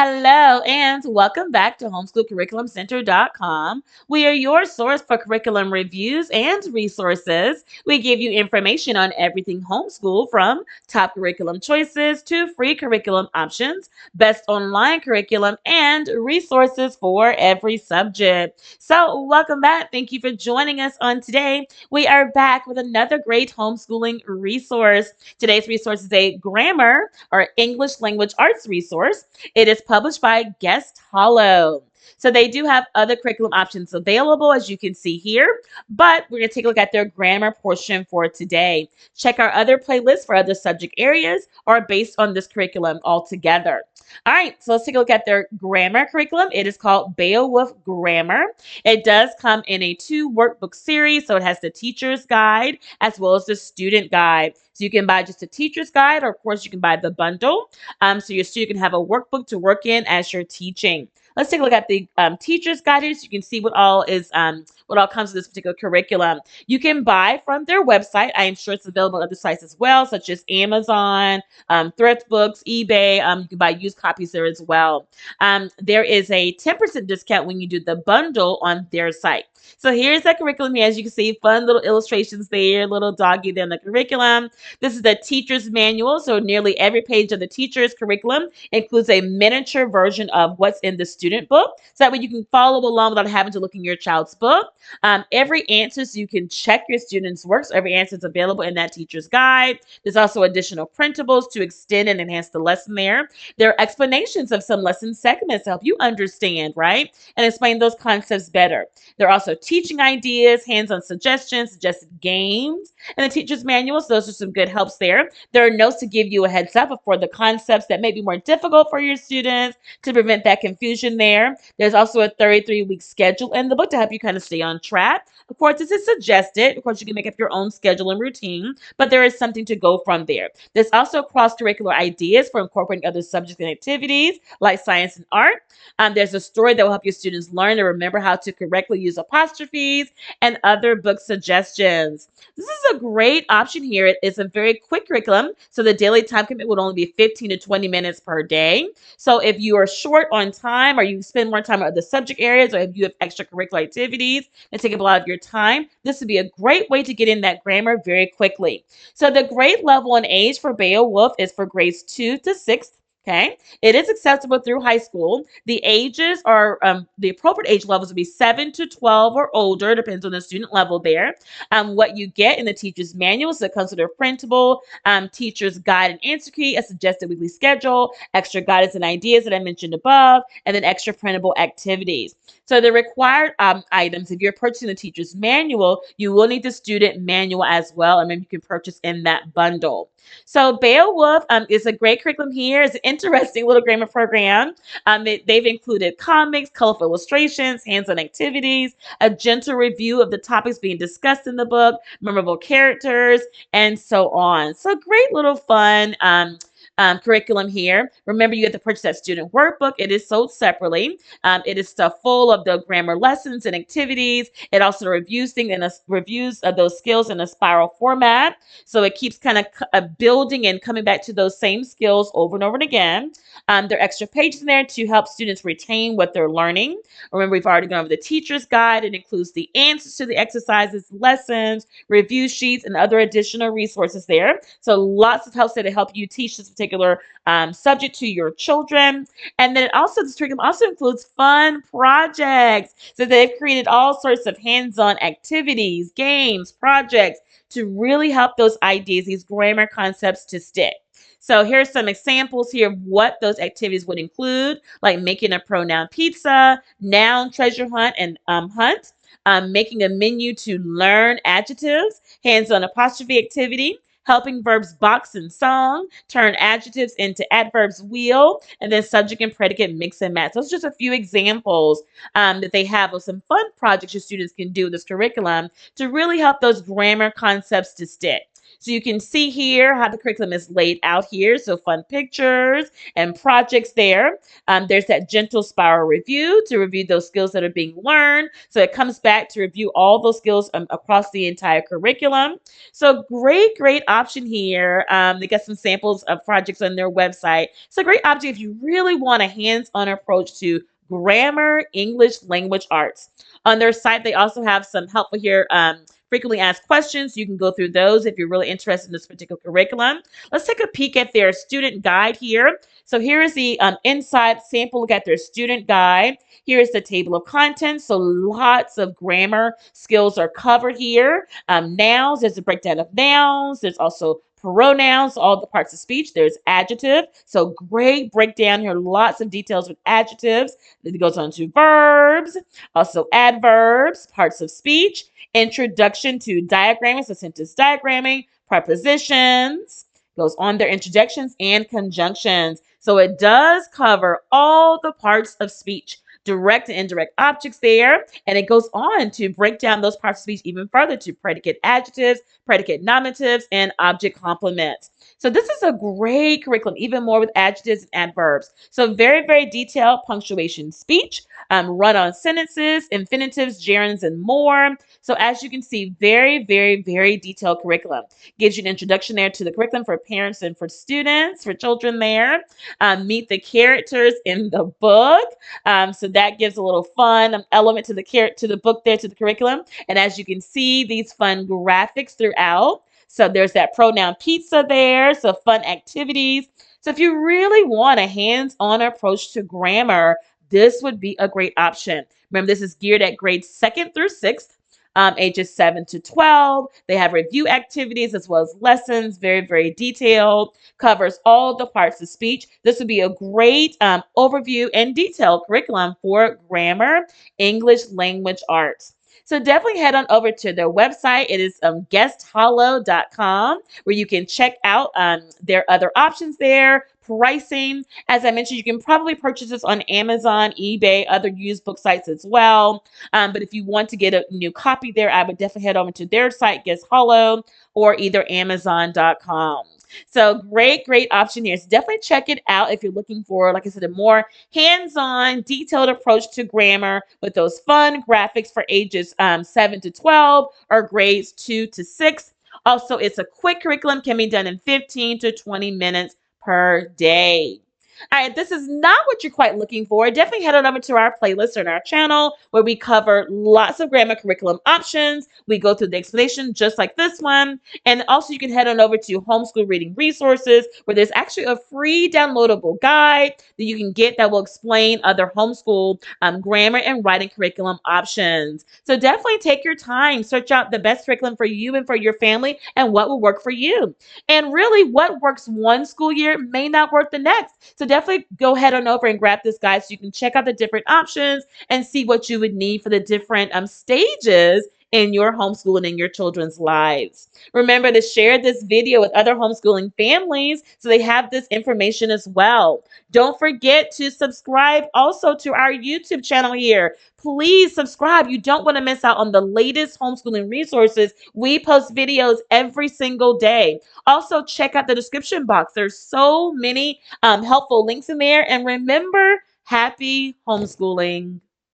Hello and welcome back to homeschoolcurriculumcenter.com. We are your source for curriculum reviews and resources. We give you information on everything homeschool from top curriculum choices to free curriculum options, best online curriculum, and resources for every subject. So, welcome back. Thank you for joining us on today. We are back with another great homeschooling resource. Today's resource is a grammar or English language arts resource. It is published by Guest Hollow. So they do have other curriculum options available, as you can see here, but we're going to take a look at their grammar portion for today. Check our other playlists for other subject areas or based on this curriculum altogether. All right, so let's take a look at their grammar curriculum. It is called Beowulf Grammar. It does come in a 2 workbook series, so it has the teacher's guide as well as the student guide. So you can buy just a teacher's guide, or of course you can buy the bundle. So your student can have a workbook to work in as you're teaching. Let's take a look at the teacher's guide here so you can see what all comes with this particular curriculum. You can buy from their website. I am sure it's available on other sites as well, such as Amazon, Thriftbooks, eBay. You can buy used copies there as well. There is a 10% discount when you do the bundle on their site. So here's that curriculum here. As you can see, fun little illustrations there, little doggy there in the curriculum. This is the teacher's manual. So nearly every page of the teacher's curriculum includes a miniature version of what's in the student book. So that way you can follow along without having to look in your child's book. Every answer, so you can check your students' work. So every answer is available in that teacher's guide. There's also additional printables to extend and enhance the lesson there. There are explanations of some lesson segments to help you understand, right? And explain those concepts better. There are also teaching ideas, hands-on suggestions, suggested games, and the teacher's manuals. Those are some good helps there. There are notes to give you a heads up for the concepts that may be more difficult for your students to prevent that confusion there. There's also a 33-week schedule in the book to help you kind of stay on track. Of course, this is suggested. Of course, you can make up your own schedule and routine, but there is something to go from there. There's also cross-curricular ideas for incorporating other subjects and activities like science and art. There's a story that will help your students learn and remember how to correctly use apostrophes and other book suggestions. This is a great option here. It is a very quick curriculum, so the daily time commitment would only be 15 to 20 minutes per day. So if you are short on time or you spend more time on other subject areas, or if you have extracurricular activities that take up a lot of your time, this would be a great way to get in that grammar very quickly. So the grade level and age for Beowulf is for grades 2 to 6. Okay, it is accessible through high school. The ages are the appropriate age levels would be 7 to 12 or older, depends on the student level there. What you get in the teacher's manual, so it comes with a printable teacher's guide and answer key, a suggested weekly schedule, extra guidance and ideas that I mentioned above, and then extra printable activities. So the required items, if you're purchasing the teacher's manual, you will need the student manual as well, and then you can purchase in that bundle. So Beowulf is a great curriculum here. It's an interesting little grammar program. They've included comics, colorful illustrations, hands-on activities, a gentle review of the topics being discussed in the book, memorable characters, and so on. So great little fun curriculum here. Remember, you have to purchase that student workbook. It is sold separately. It is stuff full of the grammar lessons and activities. It also reviews things and reviews of those skills in a spiral format. So it keeps kind of building and coming back to those same skills over and over and again. There are extra pages in there to help students retain what they're learning. Remember, we've already gone over the teacher's guide. It includes the answers to the exercises, lessons, review sheets, and other additional resources there. So lots of helps there to help you teach this particular subject to your children. And then this curriculum also includes fun projects. So they've created all sorts of hands-on activities, games, projects to really help those ideas, these grammar concepts to stick. So here's some examples here of what those activities would include, like making a pronoun pizza, noun treasure hunt and hunt, making a menu to learn adjectives, hands-on apostrophe activity, helping verbs box and song, turn adjectives into adverbs wheel, and then subject and predicate mix and match. Those are just a few examples that they have of some fun projects your students can do with this curriculum to really help those grammar concepts to stick. So you can see here how the curriculum is laid out here. So fun pictures and projects there. There's that gentle spiral review to review those skills that are being learned. So it comes back to review all those skills across the entire curriculum. So great option here. They got some samples of projects on their website. So great option if you really want a hands-on approach to grammar, English, language arts. On their site, they also have some helpful here frequently asked questions. You can go through those if you're really interested in this particular curriculum. Let's take a peek at their student guide here. So here is the inside sample look at their student guide. Here is the table of contents. So lots of grammar skills are covered here. Nouns, there's a breakdown of nouns. There's also pronouns, all the parts of speech. There's adjective. So great breakdown here. Lots of details with adjectives. Then it goes on to verbs, also adverbs, parts of speech, introduction to diagramming, so sentence diagramming, prepositions, goes on their introductions and conjunctions. So it does cover all the parts of speech, direct and indirect objects there. And it goes on to break down those parts of speech even further to predicate adjectives, predicate nominatives, and object complements. So this is a great curriculum, even more with adjectives and adverbs. So very detailed punctuation speech, run-on sentences, infinitives, gerunds, and more. So as you can see, very detailed curriculum. Gives you an introduction there to the curriculum for parents and for students, for children there. Meet the characters in the book. So that gives a little fun element to the book there, to the curriculum. And as you can see, these fun graphics throughout. So there's that pronoun pizza there, so fun activities. So if you really want a hands-on approach to grammar, this would be a great option. Remember, this is geared at grades 2nd through 6th. Ages 7 to 12. They have review activities as well as lessons, very detailed, covers all the parts of speech. This would be a great overview and detailed curriculum for grammar, English, language arts. So definitely head on over to their website. It is guesthollow.com, where you can check out their other options there, pricing. As I mentioned, you can probably purchase this on Amazon, eBay, other used book sites as well. But if you want to get a new copy there, I would definitely head over to their site, Guest Hollow, or either Amazon.com. So great option here. So definitely check it out if you're looking for, like I said, a more hands-on, detailed approach to grammar with those fun graphics for ages 7 to 12 or grades 2 to 6. Also, it's a quick curriculum, can be done in 15 to 20 minutes per day. All right, if this is not what you're quite looking for, definitely head on over to our playlist on our channel where we cover lots of grammar curriculum options. We go through the explanation just like this one. And also you can head on over to Homeschool Reading Resources where there's actually a free downloadable guide that you can get that will explain other homeschool grammar and writing curriculum options. So definitely take your time, search out the best curriculum for you and for your family and what will work for you. And really what works one school year may not work the next. So definitely go ahead on over and grab this guide so you can check out the different options and see what you would need for the different stages in your homeschooling and your children's lives. Remember to share this video with other homeschooling families so they have this information as well. Don't forget to subscribe also to our YouTube channel here. Please subscribe. You don't want to miss out on the latest homeschooling resources. We post videos every single day. Also, check out the description box. There's so many helpful links in there. And remember, happy homeschooling.